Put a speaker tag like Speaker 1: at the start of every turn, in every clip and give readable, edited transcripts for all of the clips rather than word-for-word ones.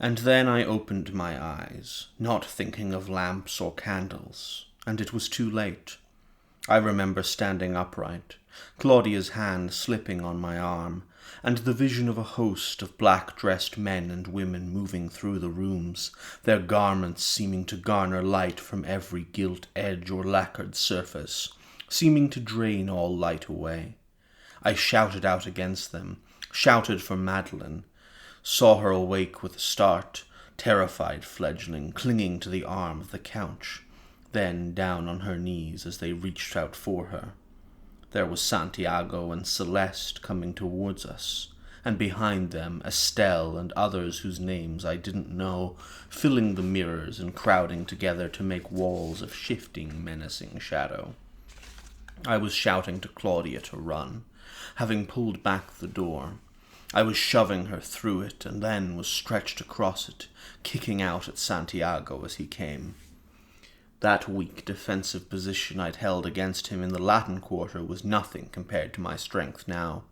Speaker 1: And then I opened my eyes, not thinking of lamps or candles, and it was too late. I remember standing upright, Claudia's hand slipping on my arm, and the vision of a host of black-dressed men and women moving through the rooms, their garments seeming to garner light from every gilt edge or lacquered surface, seeming to drain all light away. I shouted out against them, shouted for Madeline, saw her awake with a start, terrified fledgling, clinging to the arm of the couch, then down on her knees as they reached out for her. There was Santiago and Celeste coming towards us, and behind them Estelle and others whose names I didn't know, filling the mirrors and crowding together to make walls of shifting, menacing shadow. I was shouting to Claudia to run, having pulled back the door. I was shoving her through it, and then was stretched across it, kicking out at Santiago as he came. That weak defensive position I'd held against him in the Latin Quarter was nothing compared to my strength now.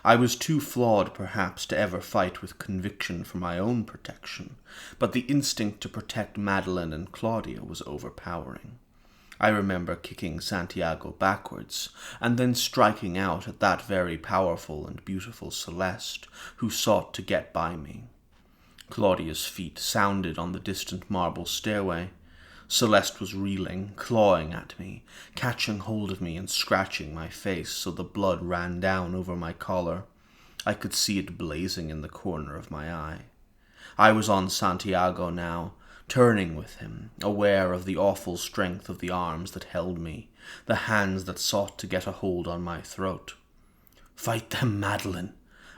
Speaker 1: I was too flawed, perhaps, to ever fight with conviction for my own protection, but the instinct to protect Madeline and Claudia was overpowering. I remember kicking Santiago backwards, and then striking out at that very powerful and beautiful Celeste, who sought to get by me. Claudia's feet sounded on the distant marble stairway. Celeste was reeling, clawing at me, catching hold of me and scratching my face so the blood ran down over my collar. I could see it blazing in the corner of my eye. I was on Santiago now, turning with him, aware of the awful strength of the arms that held me, the hands that sought to get a hold on my throat. "Fight them, Madeline!"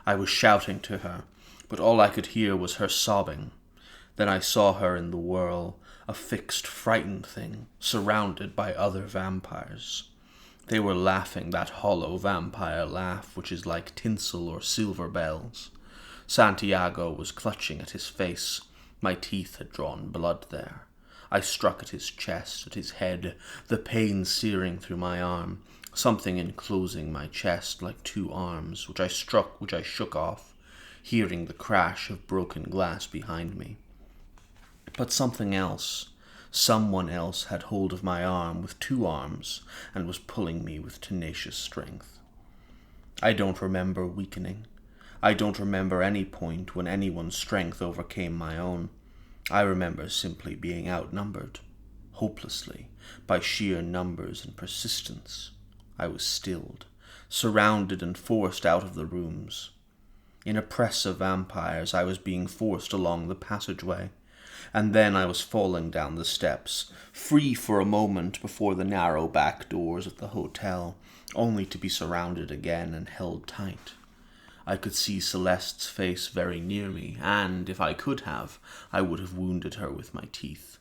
Speaker 1: I was shouting to her, but all I could hear was her sobbing. Then I saw her in the whirl, a fixed, frightened thing, surrounded by other vampires. They were laughing that hollow vampire laugh which is like tinsel or silver bells. Santiago was clutching at his face. My teeth had drawn blood there. I struck at his chest, at his head, the pain searing through my arm, something enclosing my chest like two arms, which I shook off, hearing the crash of broken glass behind me. But something else, someone else had hold of my arm with two arms and was pulling me with tenacious strength. I don't remember weakening. I don't remember any point when anyone's strength overcame my own. I remember simply being outnumbered, hopelessly, by sheer numbers and persistence. I was stilled, surrounded and forced out of the rooms. In a press of vampires, I was being forced along the passageway, and then I was falling down the steps, free for a moment before the narrow back doors of the hotel, only to be surrounded again and held tight. I could see Celeste's face very near me, and, if I could have, I would have wounded her with my teeth.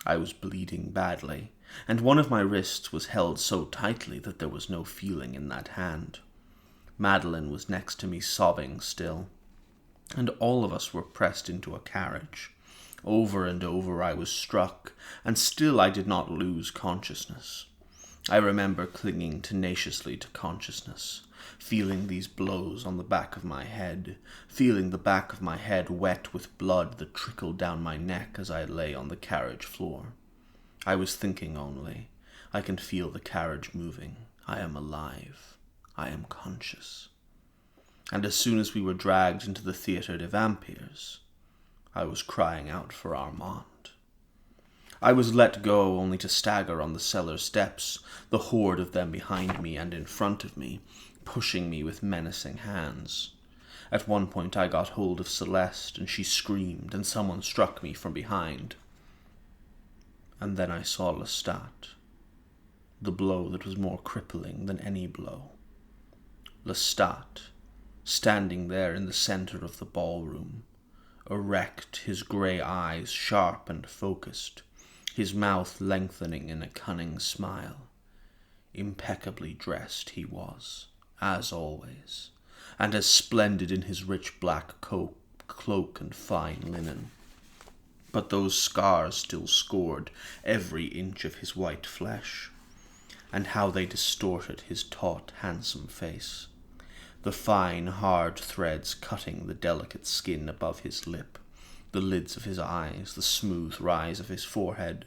Speaker 1: I was bleeding badly, and one of my wrists was held so tightly that there was no feeling in that hand. Madeline was next to me, sobbing still, and all of us were pressed into a carriage. Over and over I was struck, and still I did not lose consciousness. I remember clinging tenaciously to consciousness, feeling these blows on the back of my head, feeling the back of my head wet with blood that trickled down my neck as I lay on the carriage floor. I was thinking only, I can feel the carriage moving. I am alive. I am conscious. And as soon as we were dragged into the Theatre des Vampires, I was crying out for Armand. I was let go only to stagger on the cellar steps, the horde of them behind me and in front of me, pushing me with menacing hands. At one point I got hold of Celeste, and she screamed, and someone struck me from behind. And then I saw Lestat, the blow that was more crippling than any blow. Lestat, standing there in the center of the ballroom, erect, his grey eyes sharp and focused, his mouth lengthening in a cunning smile. Impeccably dressed he was, as always, and as splendid in his rich black cloak and fine linen. But those scars still scored every inch of his white flesh, and how they distorted his taut, handsome face, the fine, hard threads cutting the delicate skin above his lip, the lids of his eyes, the smooth rise of his forehead,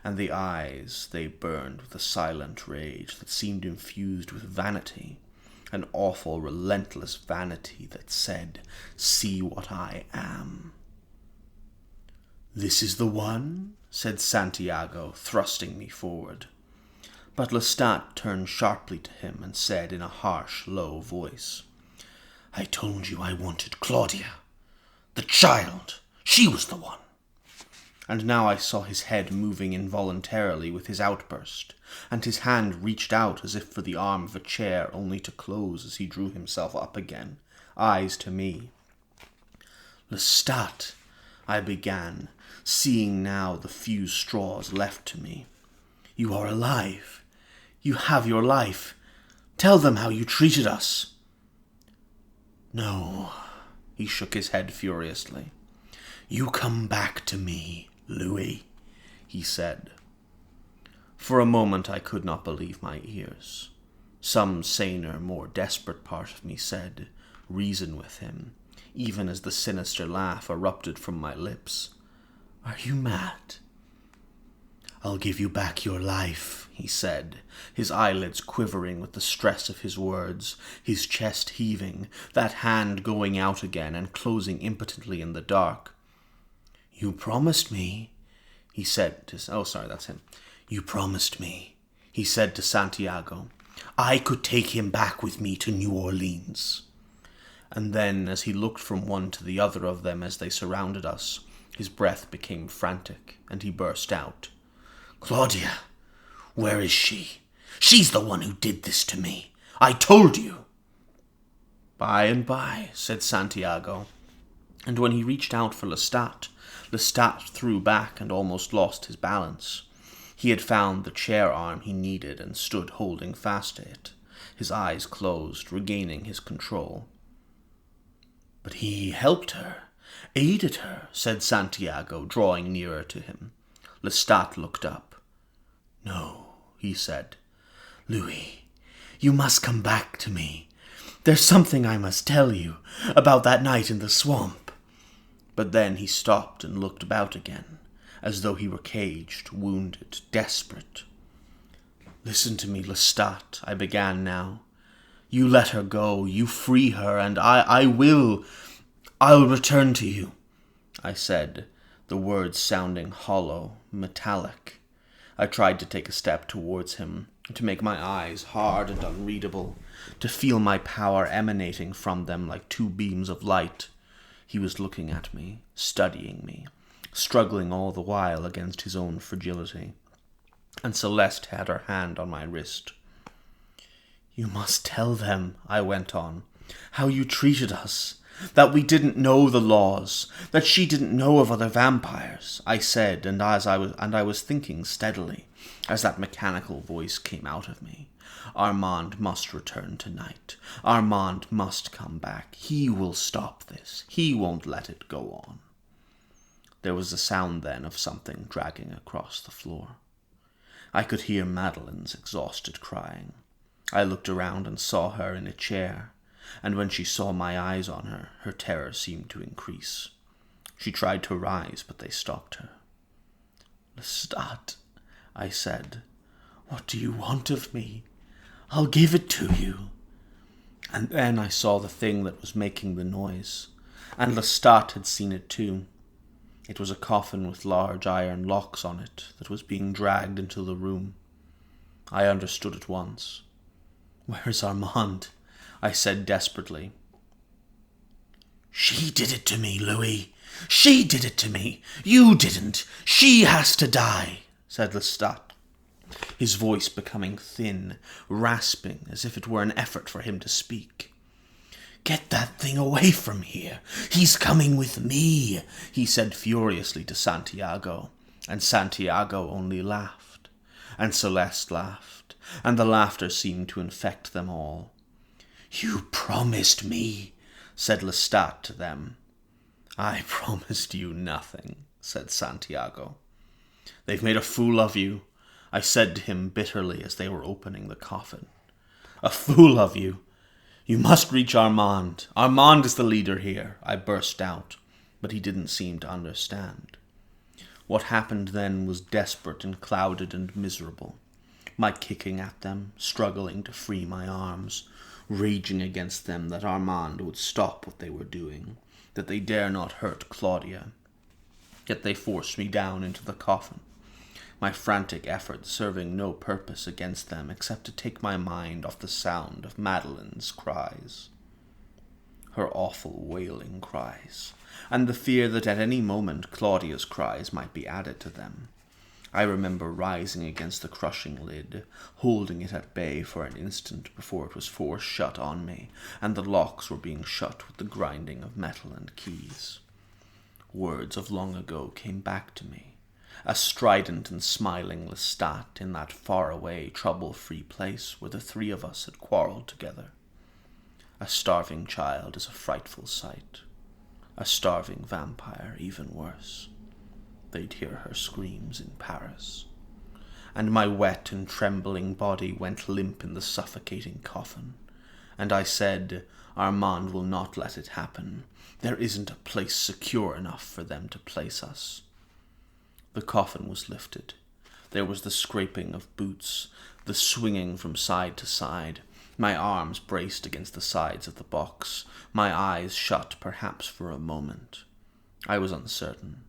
Speaker 1: and the eyes, they burned with a silent rage that seemed infused with vanity, an awful, relentless vanity that said, "See what I am." "This is the one?" said Santiago, thrusting me forward. But Lestat turned sharply to him and said in a harsh, low voice, "I told you I wanted Claudia. The child. She was the one." And now I saw his head moving involuntarily with his outburst, and his hand reached out as if for the arm of a chair, only to close as he drew himself up again, eyes to me. "Lestat," I began, seeing now the few straws left to me. "You are alive. You have your life. Tell them how you treated us." "No," he shook his head furiously. "You come back to me, Louis," he said. For a moment I could not believe my ears. Some saner, more desperate part of me said, "Reason with him," even as the sinister laugh erupted from my lips. "Are you mad?" "I'll give you back your life," he said, his eyelids quivering with the stress of his words, his chest heaving, that hand going out again and closing impotently in the dark. "You promised me," he said to... "You promised me," he said to Santiago, "I could take him back with me to New Orleans." And then, as he looked from one to the other of them as they surrounded us, his breath became frantic, and he burst out, "Claudia, where is she? She's the one who did this to me. I told you." "By and by," said Santiago, and when he reached out for Lestat threw back and almost lost his balance. He had found the chair arm he needed and stood holding fast to it, his eyes closed, regaining his control. "But he helped her, aided her," said Santiago, drawing nearer to him. Lestat looked up. "No," he said. "Louis, you must come back to me. There's something I must tell you about that night in the swamp." But then he stopped and looked about again, as though he were caged, wounded, desperate. "Listen to me, Lestat," I began now. "You let her go, you free her, and I'll return to you," I said, the words sounding hollow, metallic. I tried to take a step towards him, to make my eyes hard and unreadable, to feel my power emanating from them like two beams of light. He was looking at me, studying me, struggling all the while against his own fragility. And Celeste had her hand on my wrist. "You must tell them," I went on, "how you treated us. That we didn't know the laws, that she didn't know of other vampires," I said, and I was thinking steadily, as that mechanical voice came out of me. "Armand must return tonight. Armand must come back. He will stop this. He won't let it go on." There was a sound then of something dragging across the floor. I could hear Madeleine's exhausted crying. I looked around and saw her in a chair, and when she saw my eyes on her, her terror seemed to increase. She tried to rise, but they stopped her. "Lestat," I said, "what do you want of me? I'll give it to you." And then I saw the thing that was making the noise, and Lestat had seen it too. It was a coffin with large iron locks on it that was being dragged into the room. I understood at once. "Where's Armand?" I said desperately. "She did it to me, Louis. She did it to me. You didn't. She has to die," said Lestat, his voice becoming thin, rasping, as if it were an effort for him to speak. "Get that thing away from here. He's coming with me," he said furiously to Santiago, and Santiago only laughed, and Celeste laughed, and the laughter seemed to infect them all. "You promised me," said Lestat to them. "I promised you nothing," said Santiago. "They've made a fool of you," I said to him bitterly as they were opening the coffin. "A fool of you. You must reach Armand. Armand is the leader here," I burst out. but he didn't seem to understand. What happened then was desperate and clouded and miserable. My kicking at them, struggling to free my arms, raging against them that Armand would stop what they were doing, that they dare not hurt Claudia. Yet they forced me down into the coffin, my frantic efforts serving no purpose against them except to take my mind off the sound of Madeleine's cries. Her awful wailing cries, and the fear that at any moment Claudia's cries might be added to them. I remember rising against the crushing lid, holding it at bay for an instant before it was forced shut on me, and the locks were being shut with the grinding of metal and keys. Words of long ago came back to me, a strident and smiling Lestat in that far-away, trouble-free place where the three of us had quarrelled together. A starving child is a frightful sight. A starving vampire even worse. They'd hear her screams in Paris. And my wet and trembling body went limp in the suffocating coffin. And I said, Armand will not let it happen. There isn't a place secure enough for them to place us. The coffin was lifted. There was the scraping of boots, the swinging from side to side. My arms braced against the sides of the box, my eyes shut perhaps for a moment. I was uncertain.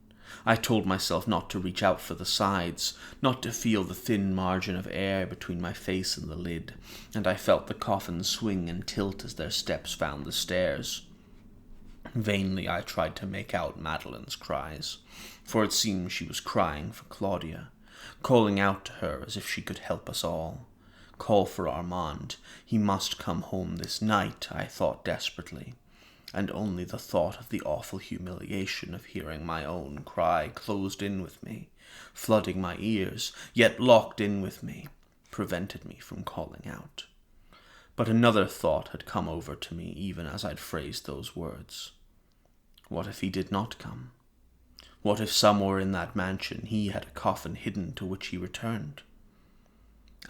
Speaker 1: I told myself not to reach out for the sides, not to feel the thin margin of air between my face and the lid, and I felt the coffin swing and tilt as their steps found the stairs. Vainly I tried to make out Madeleine's cries, for it seemed she was crying for Claudia, calling out to her as if she could help us all. Call for Armand. He must come home this night, I thought desperately. And only the thought of the awful humiliation of hearing my own cry closed in with me, flooding my ears, yet locked in with me, prevented me from calling out. But another thought had come over to me even as I'd phrased those words. What if he did not come? What if somewhere in that mansion he had a coffin hidden to which he returned?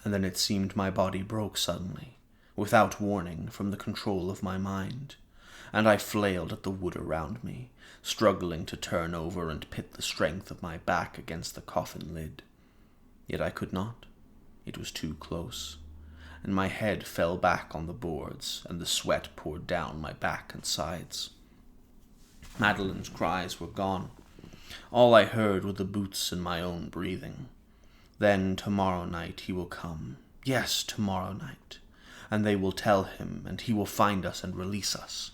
Speaker 1: And then it seemed my body broke suddenly, without warning, from the control of my mind, and I flailed at the wood around me, struggling to turn over and pit the strength of my back against the coffin lid. Yet I could not. It was too close, and my head fell back on the boards, and the sweat poured down my back and sides. Madeleine's cries were gone. All I heard were the boots and my own breathing. Then tomorrow night he will come. Yes, tomorrow night. And they will tell him, and he will find us and release us.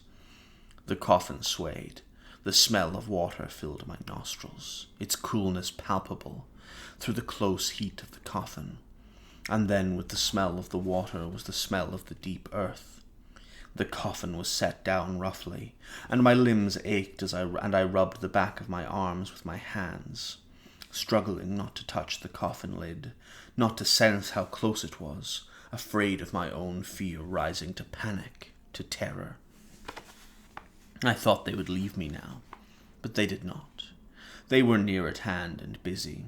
Speaker 1: The coffin swayed. The smell of water filled my nostrils, its coolness palpable, through the close heat of the coffin. And then with the smell of the water was the smell of the deep earth. The coffin was set down roughly, and my limbs ached as I rubbed the back of my arms with my hands, struggling not to touch the coffin lid, not to sense how close it was, afraid of my own fear rising to panic, to terror. I thought they would leave me now, but they did not. They were near at hand and busy,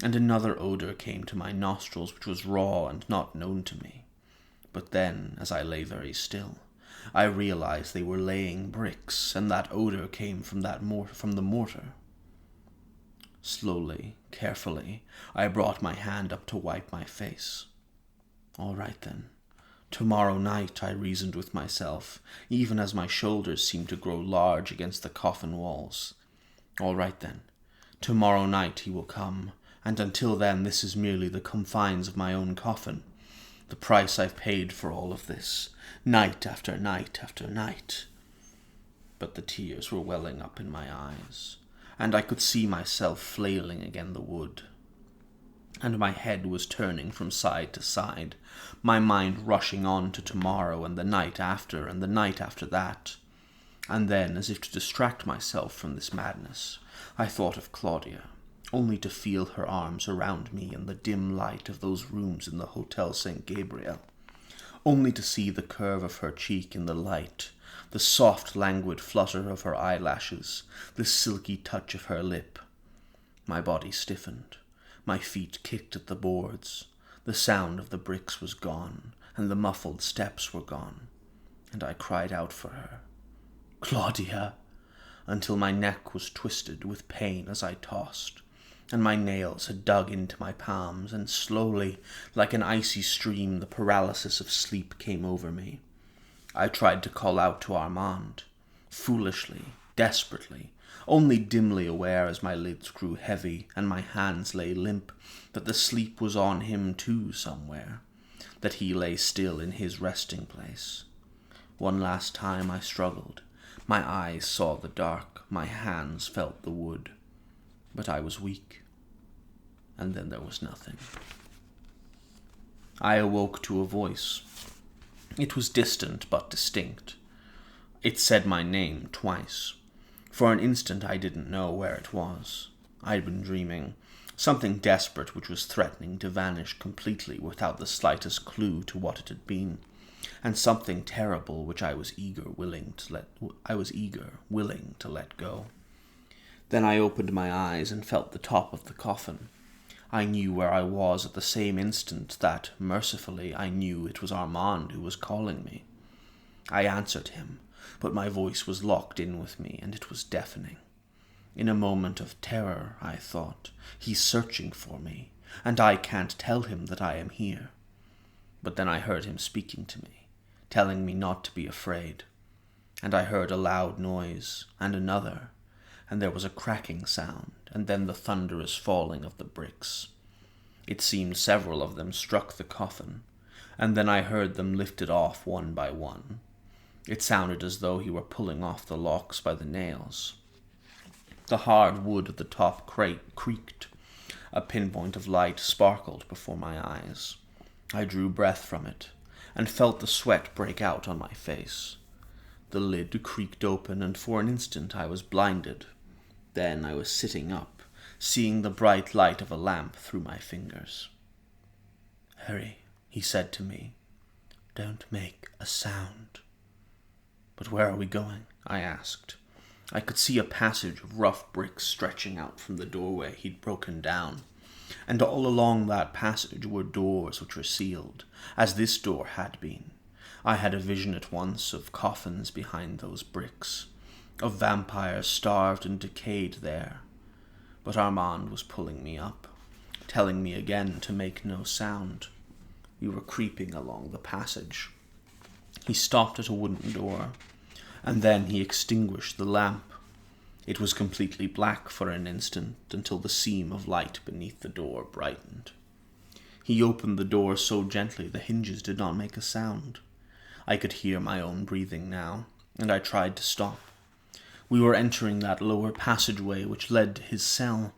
Speaker 1: and another odor came to my nostrils which was raw and not known to me. But then, as I lay very still, I realized they were laying bricks, and that odor came from the mortar. Slowly, carefully, I brought my hand up to wipe my face. All right then. Tomorrow night, I reasoned with myself, even as my shoulders seemed to grow large against the coffin walls. All right then. Tomorrow night he will come, and until then this is merely the confines of my own coffin. The price I've paid for all of this, night after night after night. But the tears were welling up in my eyes, and I could see myself flailing against the wood. And my head was turning from side to side, my mind rushing on to tomorrow and the night after and the night after that. And then, as if to distract myself from this madness, I thought of Claudia, only to feel her arms around me in the dim light of those rooms in the Hotel St. Gabriel, only to see the curve of her cheek in the light, the soft, languid flutter of her eyelashes, the silky touch of her lip. My body stiffened. My feet kicked at the boards. The sound of the bricks was gone, and the muffled steps were gone, and I cried out for her. Claudia! until my neck was twisted with pain as I tossed, and my nails had dug into my palms, and slowly, like an icy stream, the paralysis of sleep came over me. I tried to call out to Armand, foolishly, desperately, only dimly aware as my lids grew heavy and my hands lay limp that the sleep was on him too somewhere, that he lay still in his resting place. One last time I struggled. My eyes saw the dark, my hands felt the wood, but I was weak, and then there was nothing. I awoke to a voice. It was distant but distinct. It said my name twice. For an instant I didn't know where it was. I'd been dreaming. Something desperate which was threatening to vanish completely without the slightest clue to what it had been, and something terrible which I was eager, willing to let go. Then I opened my eyes and felt the top of the coffin. I knew where I was at the same instant that, mercifully, I knew it was Armand who was calling me. I answered him, but my voice was locked in with me, and it was deafening. In a moment of terror, I thought, he's searching for me, and I can't tell him that I am here. But then I heard him speaking to me, telling me not to be afraid. And I heard a loud noise, and another, and there was a cracking sound, and then the thunderous falling of the bricks. It seemed several of them struck the coffin, and then I heard them lifted off one by one. It sounded as though he were pulling off the locks by the nails. The hard wood at the top creaked. A pinpoint of light sparkled before my eyes. I drew breath from it, and felt the sweat break out on my face. The lid creaked open, and for an instant I was blinded. Then I was sitting up, seeing the bright light of a lamp through my fingers. "Hurry," he said to me. "Don't make a sound." "But where are we going?" I asked. I could see a passage of rough bricks stretching out from the doorway he'd broken down, and all along that passage were doors which were sealed, as this door had been. I had a vision at once of coffins behind those bricks, of vampires starved and decayed there. But Armand was pulling me up, telling me again to make no sound. We were creeping along the passage. He stopped at a wooden door, and then he extinguished the lamp. It was completely black for an instant, until the seam of light beneath the door brightened. He opened the door so gently the hinges did not make a sound. I could hear my own breathing now, and I tried to stop. We were entering that lower passageway which led to his cell,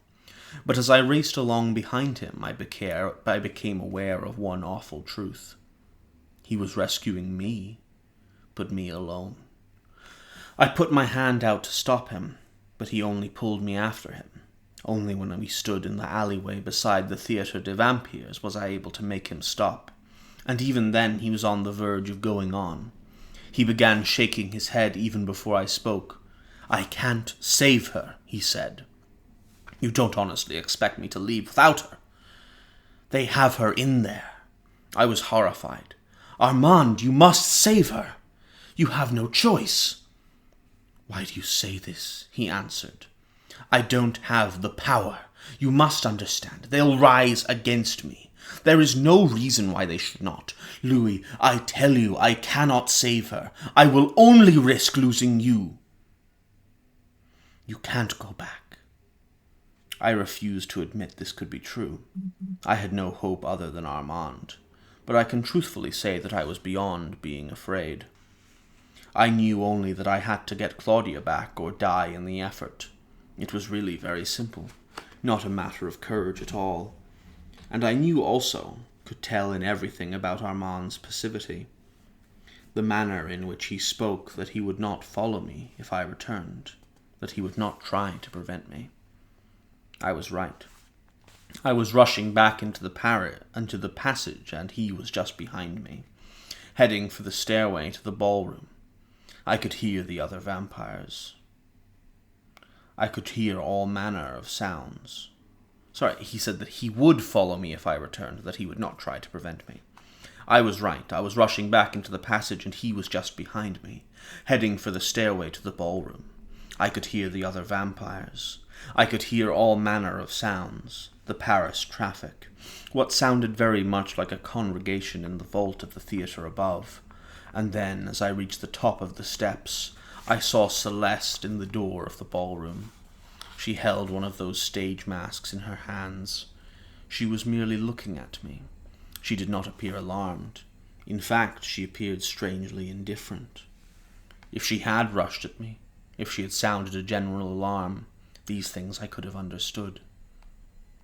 Speaker 1: but as I raced along behind him, I became aware of one awful truth. He was rescuing me, but me alone. I put my hand out to stop him, but he only pulled me after him. Only when we stood in the alleyway beside the Theatre des Vampires was I able to make him stop, and even then he was on the verge of going on. He began shaking his head even before I spoke. "I can't save her," he said. "You don't honestly expect me to leave without her? They have her in there." I was horrified. "Armand, you must save her. You have no choice." "Why do you say this?" he answered. "I don't have the power. You must understand. They'll rise against me. There is no reason why they should not. Louis, I tell you, I cannot save her. I will only risk losing you." "You can't go back." I refused to admit this could be true. I had no hope other than Armand, but I can truthfully say that I was beyond being afraid. I knew only that I had to get Claudia back or die in the effort. It was really very simple, not a matter of courage at all. And I knew also, could tell in everything about Armand's passivity. The manner in which he spoke that he would not follow me if I returned, that he would not try to prevent me. I was right. I was rushing back into the passage, and he was just behind me, heading for the stairway to the ballroom. I could hear the other vampires. I could hear all manner of sounds. He said that he would follow me if I returned, that he would not try to prevent me. I was right. I was rushing back into the passage, and he was just behind me, heading for the stairway to the ballroom. I could hear the other vampires. I could hear all manner of sounds, the Paris traffic, what sounded very much like a congregation in the vault of the theatre above. And then, as I reached the top of the steps, I saw Celeste in the door of the ballroom. She held one of those stage masks in her hands. She was merely looking at me. She did not appear alarmed. In fact, she appeared strangely indifferent. If she had rushed at me, if she had sounded a general alarm, these things I could have understood.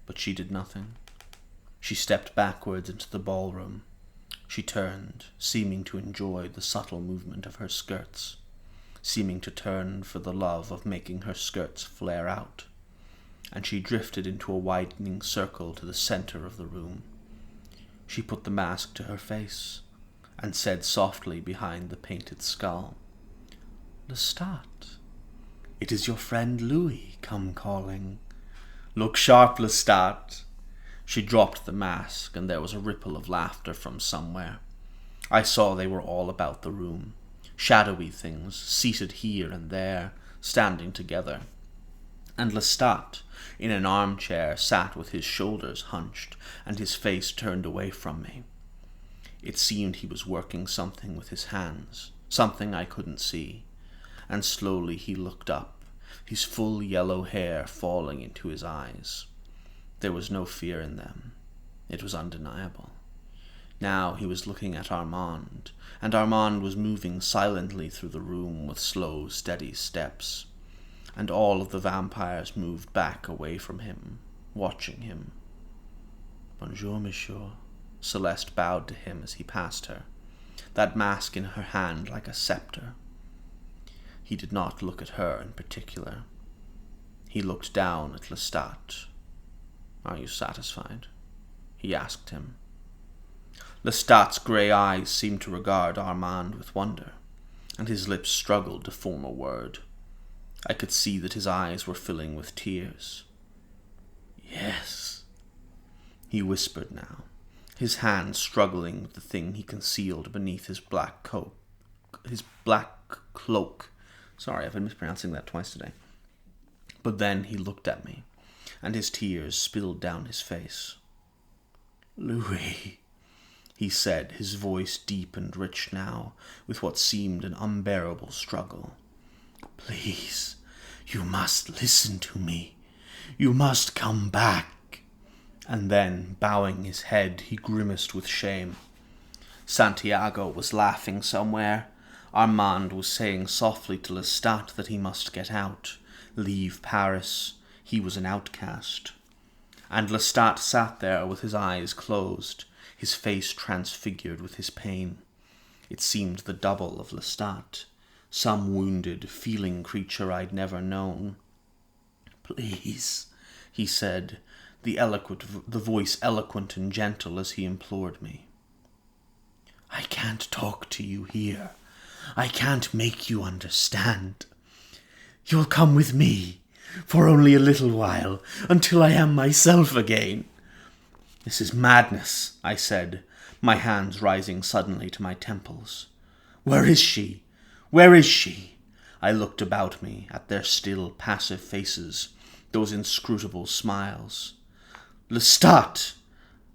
Speaker 1: But she did nothing. She stepped backwards into the ballroom. She turned, seeming to enjoy the subtle movement of her skirts, seeming to turn for the love of making her skirts flare out, and she drifted into a widening circle to the center of the room. She put the mask to her face, and said softly behind the painted skull, "Lestat, it is your friend Louis come calling. Look sharp, Lestat." She dropped the mask, and there was a ripple of laughter from somewhere. I saw they were all about the room, shadowy things, seated here and there, standing together. And Lestat, in an armchair, sat with his shoulders hunched and his face turned away from me. It seemed he was working something with his hands, something I couldn't see, and slowly he looked up, his full yellow hair falling into his eyes. There was no fear in them. It was undeniable. Now he was looking at Armand, and Armand was moving silently through the room with slow, steady steps, and all of the vampires moved back away from him, watching him. "Bonjour, monsieur." Celeste bowed to him as he passed her, that mask in her hand like a scepter. He did not look at her in particular. He looked down at Lestat. "Are you satisfied?" he asked him. Lestat's grey eyes seemed to regard Armand with wonder, and his lips struggled to form a word. I could see that his eyes were filling with tears. "Yes," he whispered now, his hand struggling with the thing he concealed beneath his black cloak. Sorry, I've been mispronouncing that twice today. But then he looked at me, and his tears spilled down his face. "Louis," he said, his voice deep and rich now, with what seemed an unbearable struggle. "Please, you must listen to me. You must come back." And then, bowing his head, he grimaced with shame. Santiago was laughing somewhere. Armand was saying softly to Lestat that he must get out, leave Paris. He was an outcast. And Lestat sat there with his eyes closed, his face transfigured with his pain. It seemed the double of Lestat, some wounded, feeling creature I'd never known. "Please," he said, the voice eloquent and gentle as he implored me. "I can't talk to you here. I can't make you understand. You'll come with me, for only a little while, until I am myself again." "This is madness," I said, my hands rising suddenly to my temples. "Where is she? Where is she?" I looked about me at their still, passive faces, those inscrutable smiles. "Lestat!"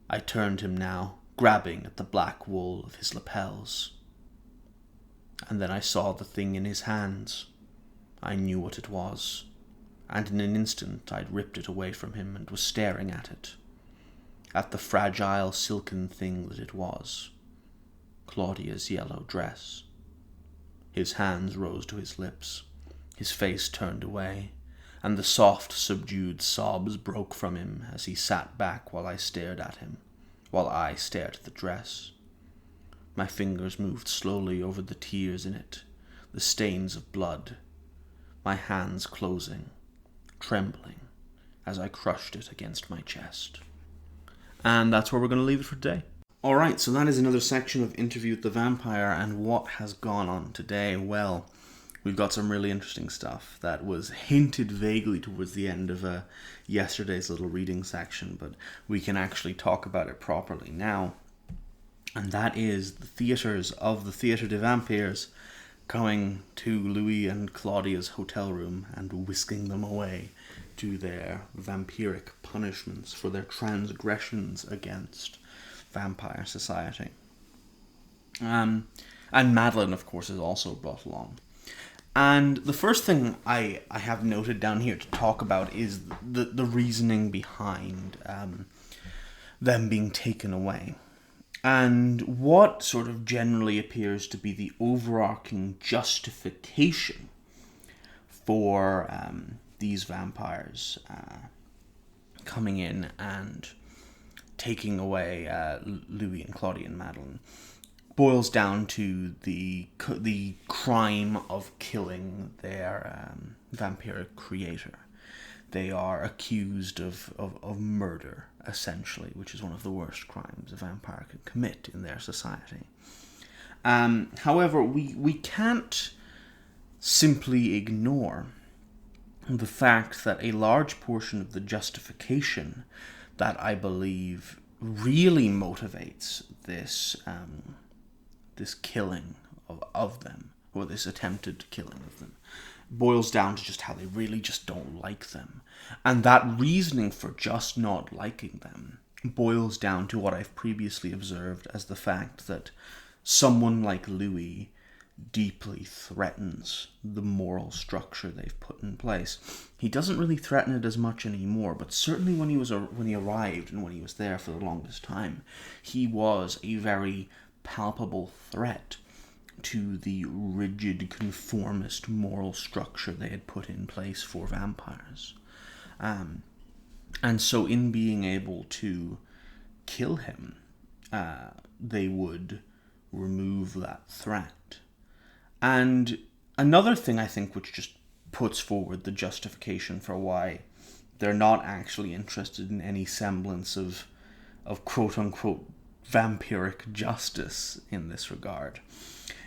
Speaker 1: I turned him now, grabbing at the black wool of his lapels. And then I saw the thing in his hands. I knew what it was, and in an instant I'd ripped it away from him and was staring at it, at the fragile silken thing that it was, Claudia's yellow dress. His hands rose to his lips, his face turned away, and the soft, subdued sobs broke from him as he sat back while I stared at him, while I stared at the dress. My fingers moved slowly over the tears in it, the stains of blood, my hands closing, trembling, as I crushed it against my chest. And that's where we're going to leave it for today. Alright, so that is another section of Interview with the Vampire, and what has gone on today? Well, we've got some really interesting stuff that was hinted vaguely towards the end of yesterday's little reading section, but we can actually talk about it properly now. And that is the theatres of the Theatre des Vampires coming to Louis and Claudia's hotel room and whisking them away to their vampiric punishments for their transgressions against vampire society. And Madeline, of course, is also brought along. And the first thing I have noted down here to talk about is the reasoning behind them being taken away. And what sort of generally appears to be the overarching justification for these vampires coming in and taking away Louis and Claudia and Madeline boils down to the crime of killing their vampiric creator. They are accused of murder, essentially, which is one of the worst crimes a vampire can commit in their society. However, we can't simply ignore the fact that a large portion of the justification that I believe really motivates this this killing of them, or this attempted killing of them, boils down to just how they really just don't like them. And that reasoning for just not liking them boils down to what I've previously observed as the fact that someone like Louis deeply threatens the moral structure they've put in place. He doesn't really threaten it as much anymore, but certainly when he arrived and when he was there for the longest time, he was a very palpable threat to the rigid, conformist moral structure they had put in place for vampires. And so in being able to kill him, they would remove that threat. And another thing I think which just puts forward the justification for why they're not actually interested in any semblance of quote-unquote vampiric justice in this regard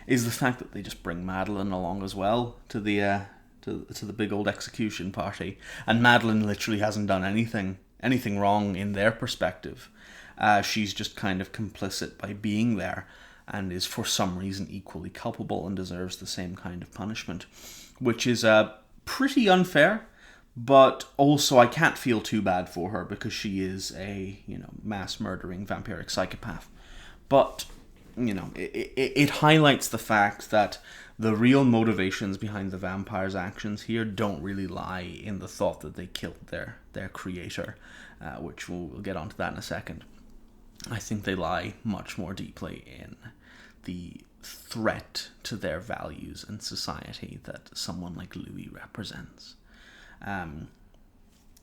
Speaker 1: is the fact that they just bring Madeline along as well to the big old execution party, and Madeline literally hasn't done anything wrong in their perspective. She's just kind of complicit by being there, and is for some reason equally culpable and deserves the same kind of punishment, which is pretty unfair. But also, I can't feel too bad for her because she is a mass murdering vampiric psychopath. But it highlights the fact that the real motivations behind the vampires' actions here don't really lie in the thought that they killed their creator, which we'll get onto that in a second. I think they lie much more deeply in the threat to their values and society that someone like Louis represents.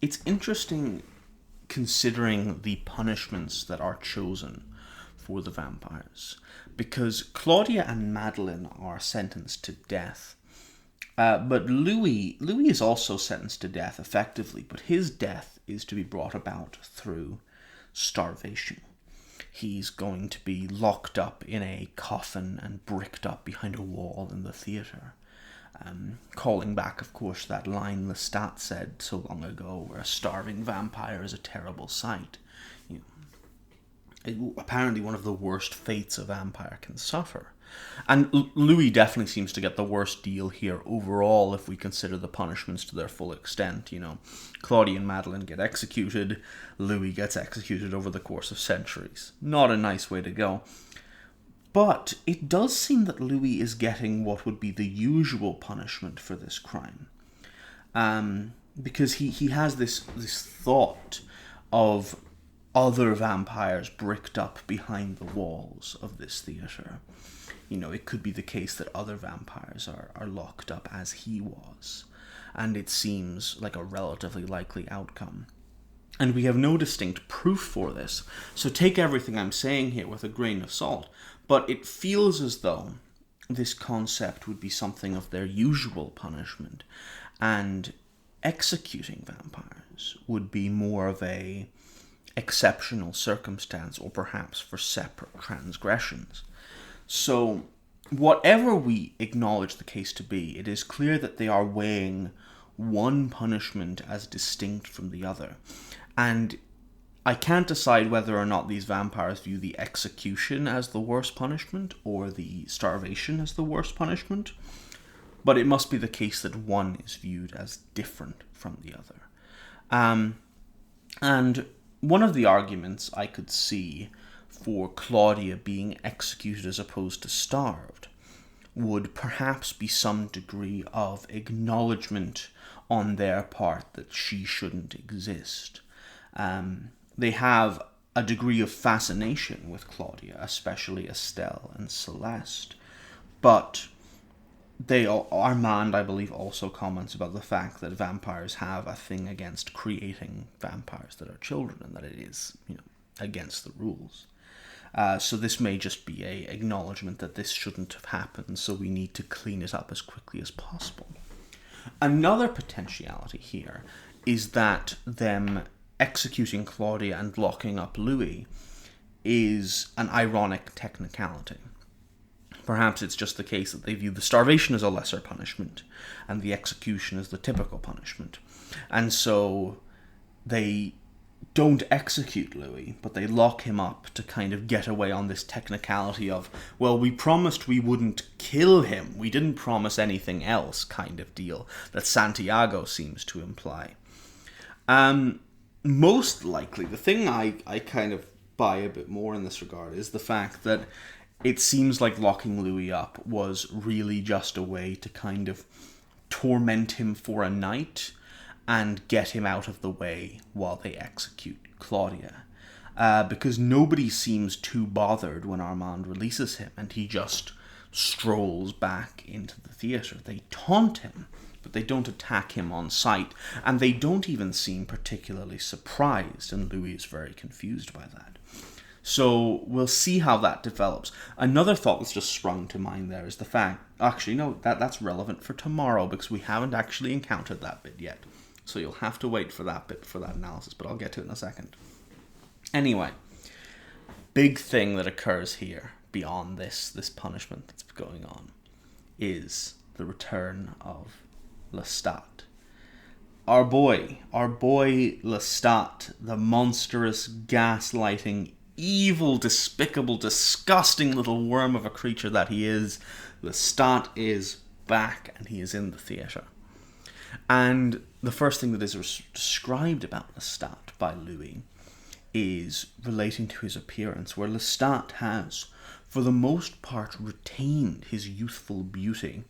Speaker 1: It's interesting considering the punishments that are chosen for the vampires, because Claudia and Madeline are sentenced to death, but Louis is also sentenced to death effectively, but his death is to be brought about through starvation. He's going to be locked up in a coffin and bricked up behind a wall in the theatre. Calling back, of course, that line Lestat said so long ago, where a starving vampire is a terrible sight. Apparently one of the worst fates a vampire can suffer. And Louis definitely seems to get the worst deal here overall if we consider the punishments to their full extent. Claudia and Madeline get executed, Louis gets executed over the course of centuries. Not a nice way to go. But it does seem that Louis is getting what would be the usual punishment for this crime. Because he has this thought of other vampires bricked up behind the walls of this theatre. It could be the case that other vampires are locked up as he was. And it seems like a relatively likely outcome. And we have no distinct proof for this, so take everything I'm saying here with a grain of salt. But it feels as though this concept would be something of their usual punishment, and executing vampires would be more of a exceptional circumstance, or perhaps for separate transgressions. So, whatever we acknowledge the case to be, it is clear that they are weighing one punishment as distinct from the other. And I can't decide whether or not these vampires view the execution as the worst punishment or the starvation as the worst punishment, but it must be the case that one is viewed as different from the other. And one of the arguments I could see for Claudia being executed as opposed to starved would perhaps be some degree of acknowledgement on their part that she shouldn't exist. They have a degree of fascination with Claudia, especially Estelle and Celeste, but Armand, I believe, also comments about the fact that vampires have a thing against creating vampires that are children, and that it is, against the rules. So this may just be a acknowledgement that this shouldn't have happened, so we need to clean it up as quickly as possible. Another potentiality here is that them executing Claudia and locking up Louis is an ironic technicality. Perhaps it's just the case that they view the starvation as a lesser punishment and the execution as the typical punishment. And so they don't execute Louis, but they lock him up to kind of get away on this technicality of, well, we promised we wouldn't kill him. We didn't promise anything else kind of deal that Santiago seems to imply. Most likely, the thing I kind of buy a bit more in this regard is the fact that it seems like locking Louis up was really just a way to kind of torment him for a night and get him out of the way while they execute Claudia. Because nobody seems too bothered when Armand releases him and he just strolls back into the theatre. They taunt him, but they don't attack him on sight, and they don't even seem particularly surprised, and Louis is very confused by that. So we'll see how that develops. Another thought that's just sprung to mind there is the fact, actually no, that's relevant for tomorrow because we haven't actually encountered that bit yet. So you'll have to wait for that bit for that analysis, but I'll get to it in a second. Anyway, big thing that occurs here beyond this punishment that's going on is the return of Lestat. Our boy Lestat, the monstrous, gaslighting, evil, despicable, disgusting little worm of a creature that he is, Lestat is back and he is in the theatre. And the first thing that is described about Lestat by Louis is relating to his appearance, where Lestat has, for the most part, retained his youthful beauty,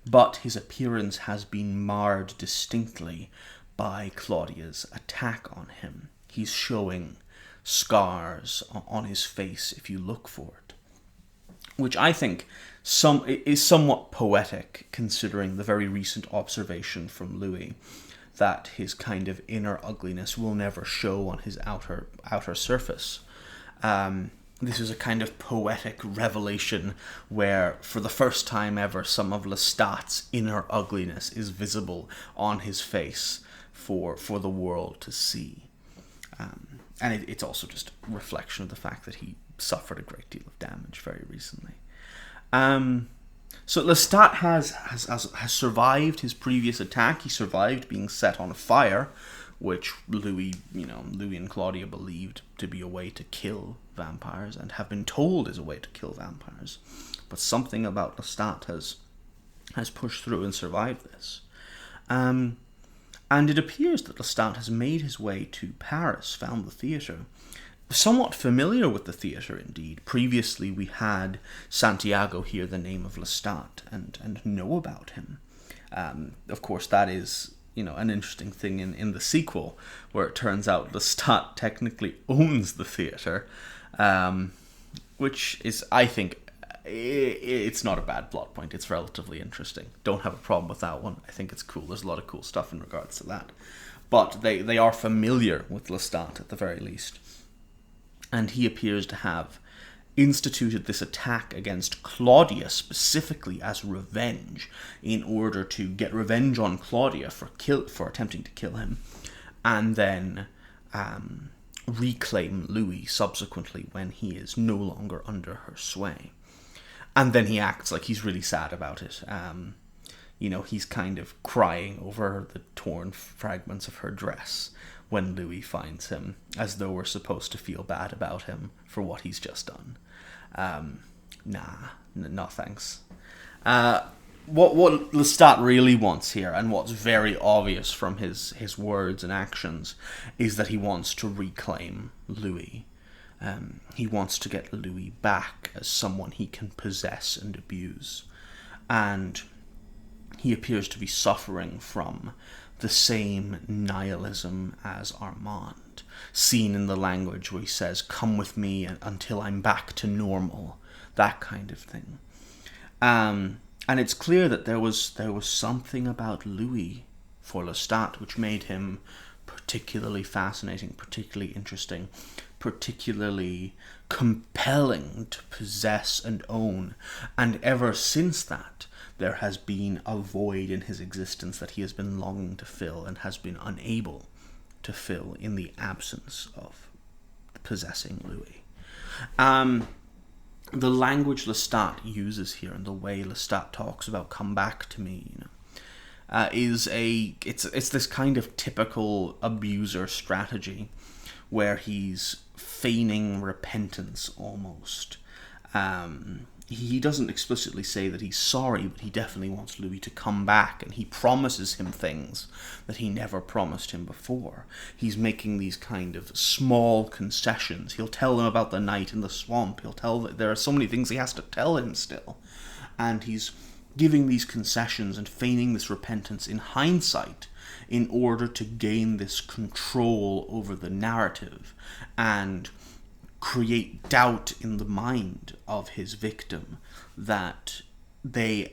Speaker 1: but his appearance has been marred distinctly by Claudia's attack on him. He's showing scars on his face if you look for it, which I think is somewhat poetic considering the very recent observation from Louis that his kind of inner ugliness will never show on his outer surface. This is a kind of poetic revelation where, for the first time ever, some of Lestat's inner ugliness is visible on his face for the world to see. And it's also just a reflection of the fact that he suffered a great deal of damage very recently. So Lestat has survived his previous attack. He survived being set on fire, which Louis and Claudia believed to be a way to kill vampires and have been told is a way to kill vampires. But something about Lestat has pushed through and survived this. And it appears that Lestat has made his way to Paris, found the theatre. Somewhat familiar with the theatre, indeed. Previously, we had Santiago hear the name of Lestat and know about him. Of course, that is an interesting thing in the sequel, where it turns out Lestat technically owns the theatre, which is, I think, it's not a bad plot point. It's relatively interesting. Don't have a problem with that one. I think it's cool. There's a lot of cool stuff in regards to that. But they are familiar with Lestat at the very least. And he appears to have instituted this attack against Claudia specifically as revenge, in order to get revenge on Claudia for attempting to kill him, and then reclaim Louis subsequently when he is no longer under her sway. And then he acts like he's really sad about it. He's kind of crying over the torn fragments of her dress, when Louis finds him, as though we're supposed to feel bad about him for what he's just done. No thanks. What Lestat really wants here, and what's very obvious from his words and actions, is that he wants to reclaim Louis. He wants to get Louis back as someone he can possess and abuse. And he appears to be suffering from the same nihilism as Armand, seen in the language where he says, "Come with me until I'm back to normal," that kind of thing. And it's clear that there was something about Louis for Lestat which made him particularly fascinating, particularly interesting, particularly compelling to possess and own. And ever since that, there has been a void in his existence that he has been longing to fill and has been unable to fill in the absence of possessing Louis. The language Lestat uses here, and the way Lestat talks about "come back to me," it's this kind of typical abuser strategy where he's feigning repentance almost. He doesn't explicitly say that he's sorry, but he definitely wants Louis to come back, and he promises him things that he never promised him before. He's making these kind of small concessions. He'll tell him about the night in the swamp. He'll tell that there are so many things he has to tell him still. And he's giving these concessions and feigning this repentance in hindsight in order to gain this control over the narrative and create doubt in the mind of his victim that this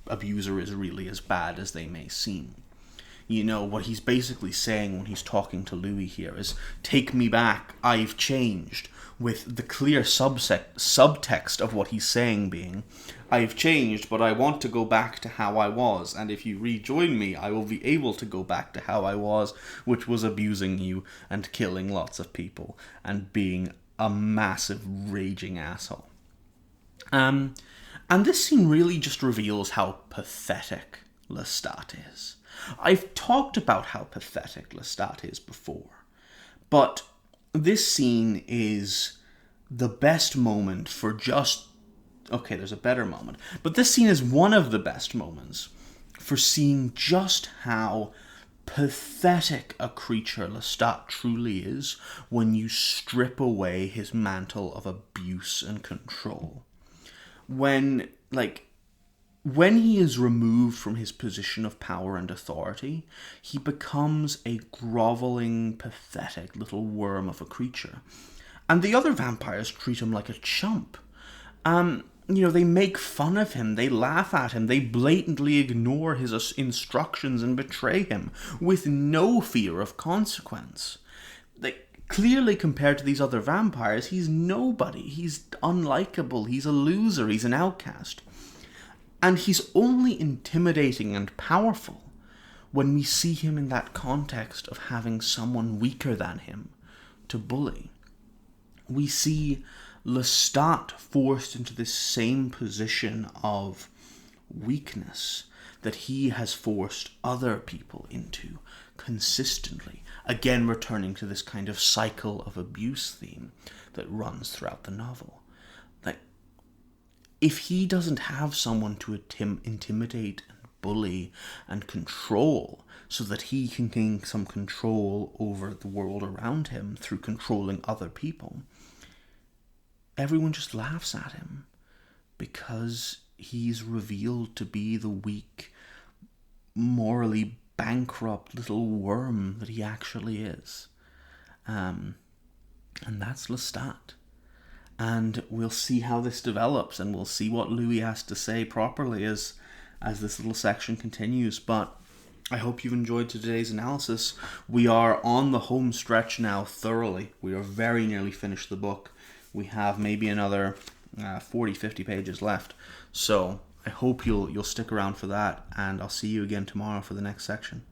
Speaker 1: abuser is really as bad as they may seem. What he's basically saying when he's talking to Louis here is, "Take me back, I've changed," with the clear subtext of what he's saying being, "I've changed, but I want to go back to how I was, and if you rejoin me, I will be able to go back to how I was, which was abusing you and killing lots of people and being a massive raging asshole." And this scene really just reveals how pathetic Lestat is. I've talked about how pathetic Lestat is before, but this scene is the best moment for there's a better moment, but this scene is one of the best moments for seeing just how pathetic a creature Lestat truly is when you strip away his mantle of abuse and control. When he is removed from his position of power and authority, he becomes a groveling, pathetic little worm of a creature. And the other vampires treat him like a chump. They make fun of him, they laugh at him, they blatantly ignore his instructions and betray him with no fear of consequence. Clearly, compared to these other vampires, he's nobody. He's unlikable, he's a loser, he's an outcast. And he's only intimidating and powerful when we see him in that context of having someone weaker than him to bully. We see Lestat forced into this same position of weakness that he has forced other people into consistently. Again, returning to this kind of cycle of abuse theme that runs throughout the novel. If he doesn't have someone to intimidate and bully and control so that he can gain some control over the world around him through controlling other people, everyone just laughs at him because he's revealed to be the weak, morally bankrupt little worm that he actually is. And that's Lestat. And we'll see how this develops, and we'll see what Louis has to say properly as this little section continues. But I hope you've enjoyed today's analysis. We are on the home stretch now thoroughly. We are very nearly finished the book. We have maybe another 40-50 pages left. So I hope you'll stick around for that, and I'll see you again tomorrow for the next section.